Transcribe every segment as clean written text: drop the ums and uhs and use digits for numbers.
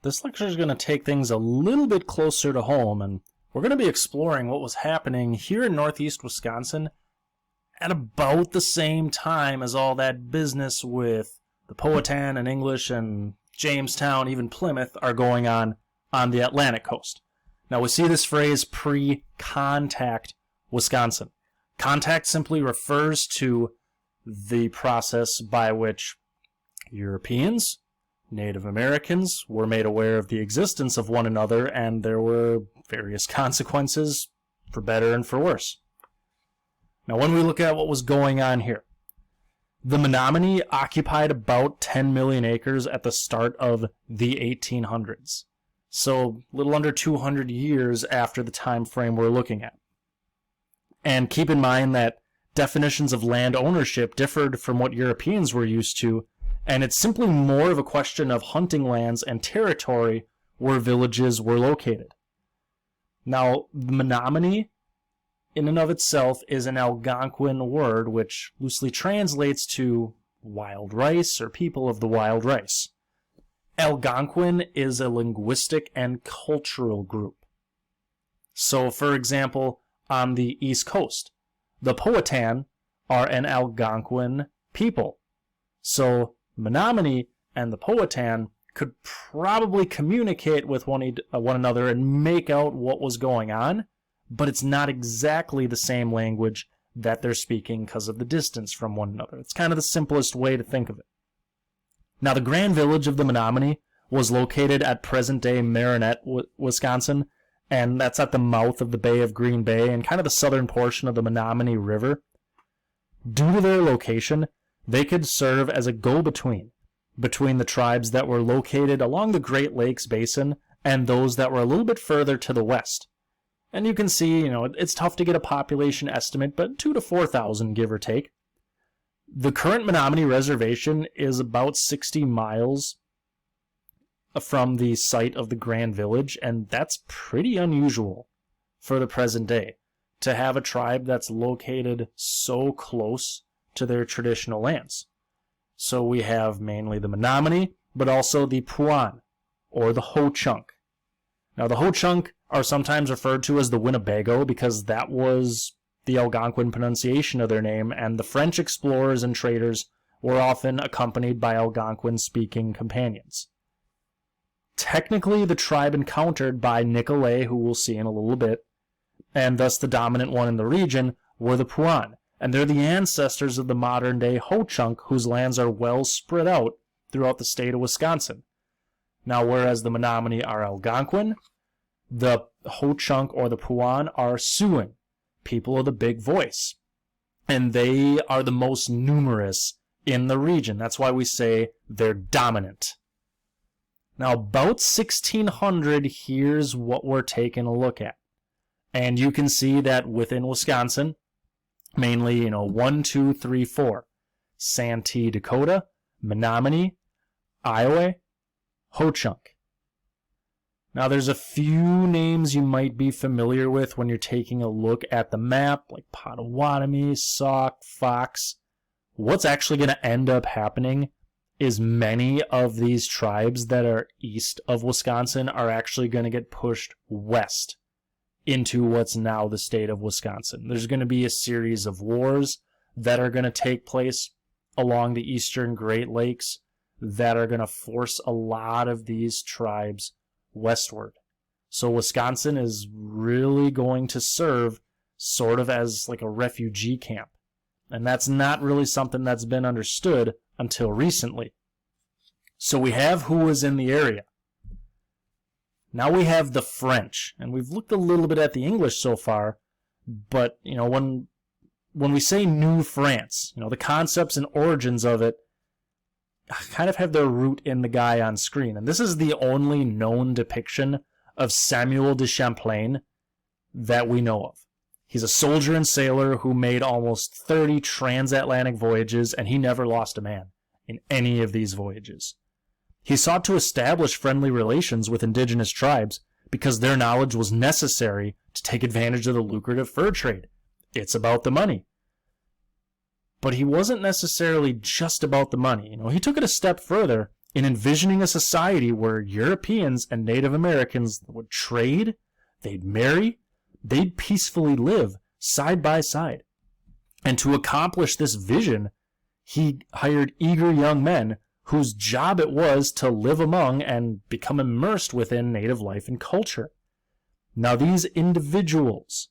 This lecture is going to take things a little bit closer to home, and we're going to be exploring what was happening here in northeast Wisconsin at about the same time as all that business with the Powhatan and English and Jamestown, even Plymouth, are going on the Atlantic coast. Now, we see this phrase pre-contact Wisconsin. Contact simply refers to the process by which Europeans, Native Americans were made aware of the existence of one another, and there were various consequences for better and for worse. Now, when we look at what was going on here, the Menominee occupied about 10 million acres at the start of the 1800s. So, a little under 200 years after the time frame we're looking at. And keep in mind that definitions of land ownership differed from what Europeans were used to, and it's simply more of a question of hunting lands and territory where villages were located. Now, the Menominee, in and of itself, is an Algonquin word which loosely translates to wild rice or people of the wild rice. Algonquin is a linguistic and cultural group. So, for example, on the East Coast, the Powhatan are an Algonquin people. So, Menominee and the Powhatan could probably communicate with one another and make out what was going on, but it's not exactly the same language that they're speaking because of the distance from one another. It's kind of the simplest way to think of it. Now, the grand village of the Menominee was located at present-day Marinette, Wisconsin, and that's at the mouth of the Bay of Green Bay and kind of the southern portion of the Menominee River. Due to their location, they could serve as a go-between between the tribes that were located along the Great Lakes Basin and those that were a little bit further to the west. And you can see, it's tough to get a population estimate, but 2,000 to 4,000, give or take. The current Menominee Reservation is about 60 miles from the site of the Grand Village, and that's pretty unusual for the present day, to have a tribe that's located so close to their traditional lands. So we have mainly the Menominee, but also the Puan, or the Ho-Chunk. Now, the Ho-Chunk are sometimes referred to as the Winnebago because that was the Algonquin pronunciation of their name, and the French explorers and traders were often accompanied by Algonquin-speaking companions. Technically, the tribe encountered by Nicolet, who we'll see in a little bit, and thus the dominant one in the region, were the Puan, and they're the ancestors of the modern-day Ho-Chunk, whose lands are well spread out throughout the state of Wisconsin. Now, whereas the Menominee are Algonquin, the Ho-Chunk or the Puan are Siouan, people of the big voice. And they are the most numerous in the region. That's why we say they're dominant. Now, about 1600, here's what we're taking a look at. And you can see that within Wisconsin, mainly, 1, 2, 3, 4, Santee, Dakota, Menominee, Iowa, Ho-Chunk. Now, there's a few names you might be familiar with when you're taking a look at the map, like Potawatomi, Sauk, Fox. What's actually going to end up happening is many of these tribes that are east of Wisconsin are actually going to get pushed west into what's now the state of Wisconsin. There's going to be a series of wars that are going to take place along the eastern Great Lakes that are going to force a lot of these tribes westward. So Wisconsin is really going to serve sort of as like a refugee camp. And that's not really something that's been understood until recently. So we have who was in the area. Now we have the French, and we've looked a little bit at the English so far, but when we say New France, the concepts and origins of it kind of have their root in the guy on screen. And this is the only known depiction of Samuel de Champlain that we know of. He's a soldier and sailor who made almost 30 transatlantic voyages, and he never lost a man in any of these voyages. He sought to establish friendly relations with indigenous tribes because their knowledge was necessary to take advantage of the lucrative fur trade. It's about the money. But he wasn't necessarily just about the money. He took it a step further in envisioning a society where Europeans and Native Americans would trade, they'd marry, they'd peacefully live side by side. And to accomplish this vision, he hired eager young men whose job it was to live among and become immersed within native life and culture. Now these individuals,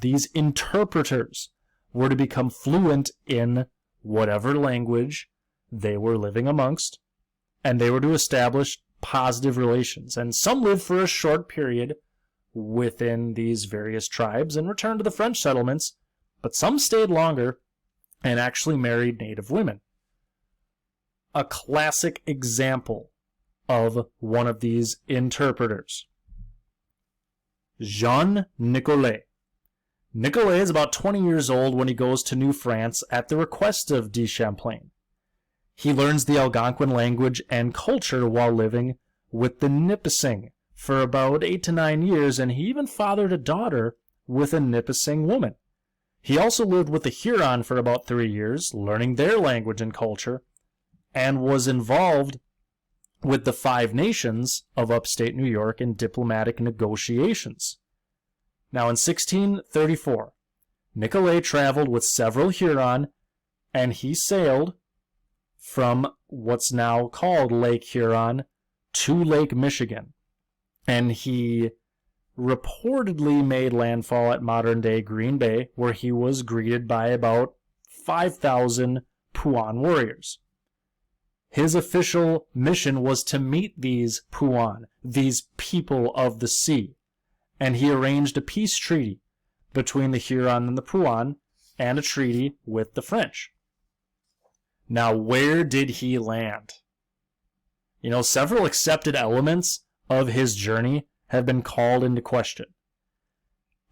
these interpreters, were to become fluent in whatever language they were living amongst, and they were to establish positive relations. And some lived for a short period within these various tribes and returned to the French settlements, but some stayed longer and actually married native women. A classic example of one of these interpreters, Jean Nicolet. Nicolet is about 20 years old when he goes to New France at the request of de Champlain. He learns the Algonquin language and culture while living with the Nipissing for about 8 to 9 years, and he even fathered a daughter with a Nipissing woman. He also lived with the Huron for about 3 years, learning their language and culture, and was involved with the Five Nations of upstate New York in diplomatic negotiations. Now in 1634, Nicolet traveled with several Huron, and he sailed from what's now called Lake Huron to Lake Michigan. And he reportedly made landfall at modern-day Green Bay, where he was greeted by about 5,000 Puan warriors. His official mission was to meet these Puan, these people of the sea, and he arranged a peace treaty between the Huron and the Puan, and a treaty with the French. Now, where did he land? Several accepted elements of his journey have been called into question.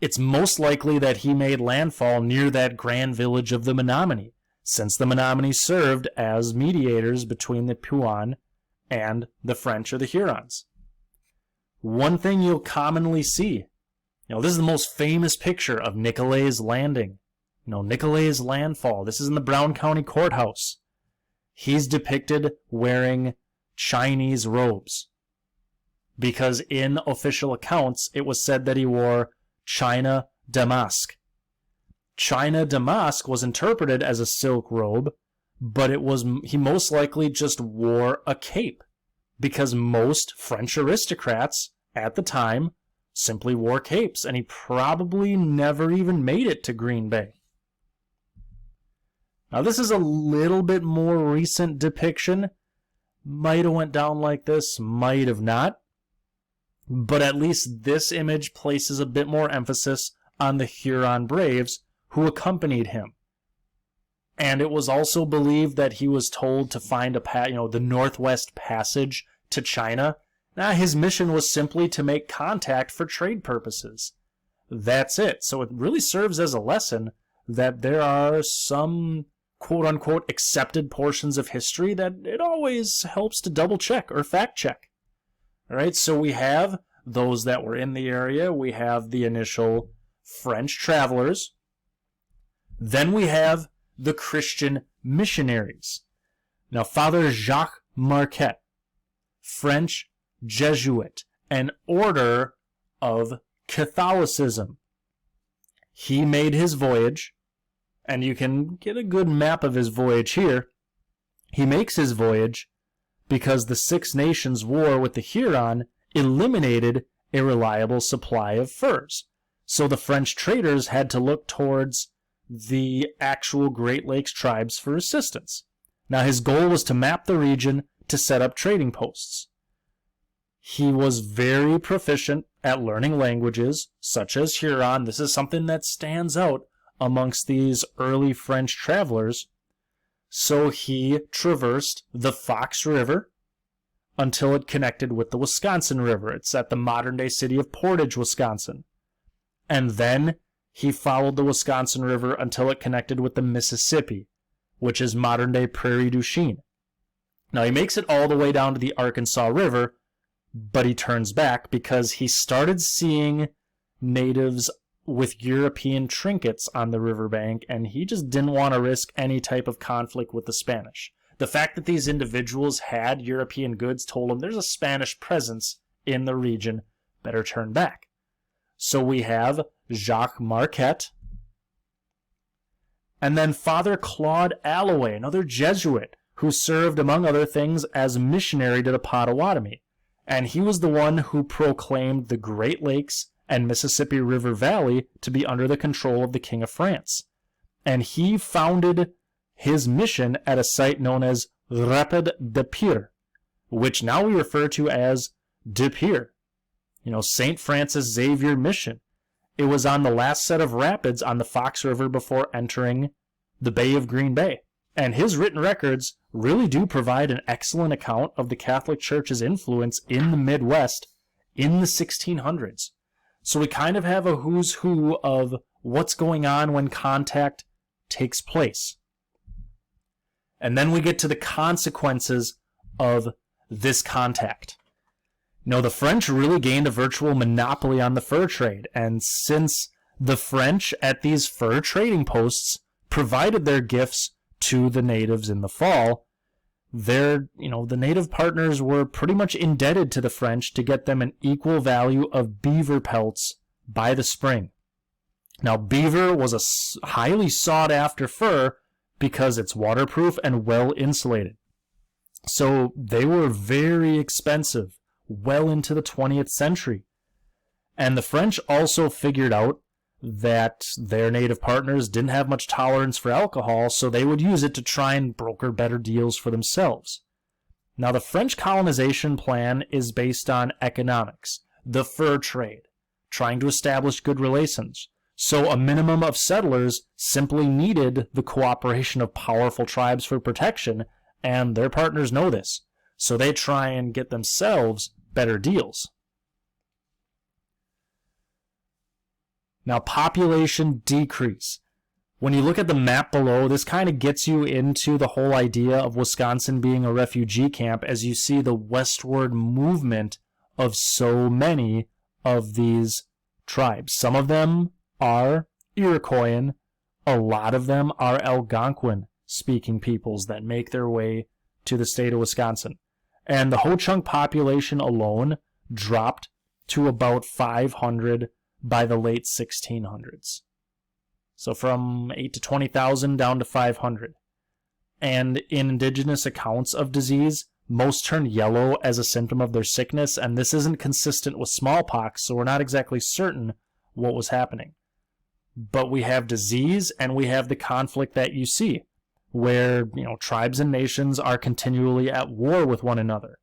It's most likely that he made landfall near that grand village of the Menominee, since the Menominee served as mediators between the Puan and the French or the Hurons. One thing you'll commonly see, this is the most famous picture of Nicolet's landing. Nicolet's landfall. This is in the Brown County Courthouse. He's depicted wearing Chinese robes, because in official accounts it was said that he wore China damask. China damask was interpreted as a silk robe, but he most likely just wore a cape, because most French aristocrats at the time simply wore capes, and he probably never even made it to Green Bay. Now this is a little bit more recent depiction. Might have went down like this, might have not. But at least this image places a bit more emphasis on the Huron braves who accompanied him. And it was also believed that he was told to find the Northwest Passage to China. Now, his mission was simply to make contact for trade purposes. That's it. So it really serves as a lesson that there are some quote-unquote accepted portions of history that it always helps to double-check or fact-check. All right, so we have those that were in the area. We have the initial French travelers. Then we have the Christian missionaries. Now, Father Jacques Marquette, French Jesuit, an order of Catholicism. He made his voyage, and you can get a good map of his voyage here. He makes his voyage because the Six Nations War with the Huron eliminated a reliable supply of furs. So the French traders had to look towards the actual Great Lakes tribes for assistance. Now his goal was to map the region to set up trading posts. He was very proficient at learning languages, such as Huron. This is something that stands out amongst these early French travelers. So he traversed the Fox River until it connected with the Wisconsin River. It's at the modern-day city of Portage, Wisconsin. And then he followed the Wisconsin River until it connected with the Mississippi, which is modern-day Prairie du Chien. Now, he makes it all the way down to the Arkansas River, but he turns back because he started seeing natives with European trinkets on the riverbank, and he just didn't want to risk any type of conflict with the Spanish. The fact that these individuals had European goods told them there's a Spanish presence in the region, better turn back. So we have Jacques Marquette, and then Father Claude Alloway, another Jesuit, who served, among other things, as missionary to the Potawatomi. And he was the one who proclaimed the Great Lakes and Mississippi River Valley to be under the control of the King of France. And he founded his mission at a site known as Rapid de Pierre, which now we refer to as De Pierre. St. Francis Xavier Mission. It was on the last set of rapids on the Fox River before entering the Bay of Green Bay. And his written records really do provide an excellent account of the Catholic Church's influence in the Midwest in the 1600s. So we kind of have a who's who of what's going on when contact takes place. And then we get to the consequences of this contact. The French really gained a virtual monopoly on the fur trade, and since the French at these fur trading posts provided their gifts to the natives in the fall, the native partners were pretty much indebted to the French to get them an equal value of beaver pelts by the spring. Now, beaver was a highly sought-after fur because it's waterproof and well insulated. So they were very expensive well into the 20th century. And the French also figured out that their native partners didn't have much tolerance for alcohol, so they would use it to try and broker better deals for themselves. Now, the French colonization plan is based on economics, the fur trade, trying to establish good relations. So a minimum of settlers simply needed the cooperation of powerful tribes for protection, and their partners know this. So they try and get themselves better deals. Now, population decrease. When you look at the map below, this kind of gets you into the whole idea of Wisconsin being a refugee camp as you see the westward movement of so many of these tribes. Some of them are Iroquoian. A lot of them are Algonquin-speaking peoples that make their way to the state of Wisconsin. And the Ho-Chunk population alone dropped to about 500 by the late 1600s. So from 8 to 20,000 down to 500. And in indigenous accounts of disease, most turned yellow as a symptom of their sickness, and this isn't consistent with smallpox, so we're not exactly certain what was happening. But we have disease, and we have the conflict that you see, where tribes and nations are continually at war with one another.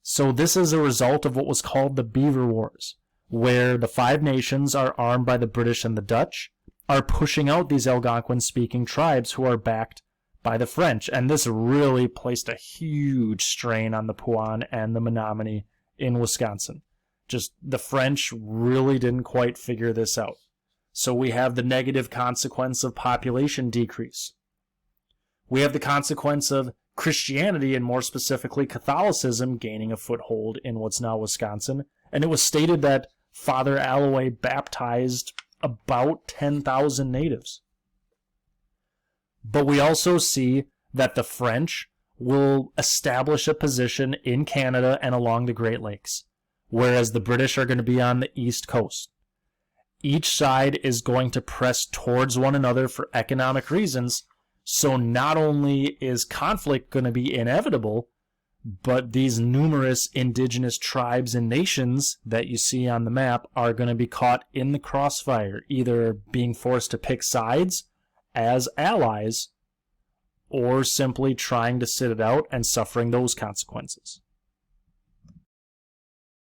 So this is a result of what was called the Beaver Wars, where the Five Nations are armed by the British and the Dutch, are pushing out these Algonquin-speaking tribes who are backed by the French. And this really placed a huge strain on the Puan and the Menominee in Wisconsin. Just the French really didn't quite figure this out. So we have the negative consequence of population decrease. We have the consequence of Christianity, and more specifically Catholicism, gaining a foothold in what's now Wisconsin. And it was stated that Father Alloway baptized about 10,000 natives. But we also see that the French will establish a position in Canada and along the Great Lakes, whereas the British are going to be on the East Coast. Each side is going to press towards one another for economic reasons, so not only is conflict going to be inevitable, but these numerous indigenous tribes and nations that you see on the map are going to be caught in the crossfire, either being forced to pick sides as allies or simply trying to sit it out and suffering those consequences.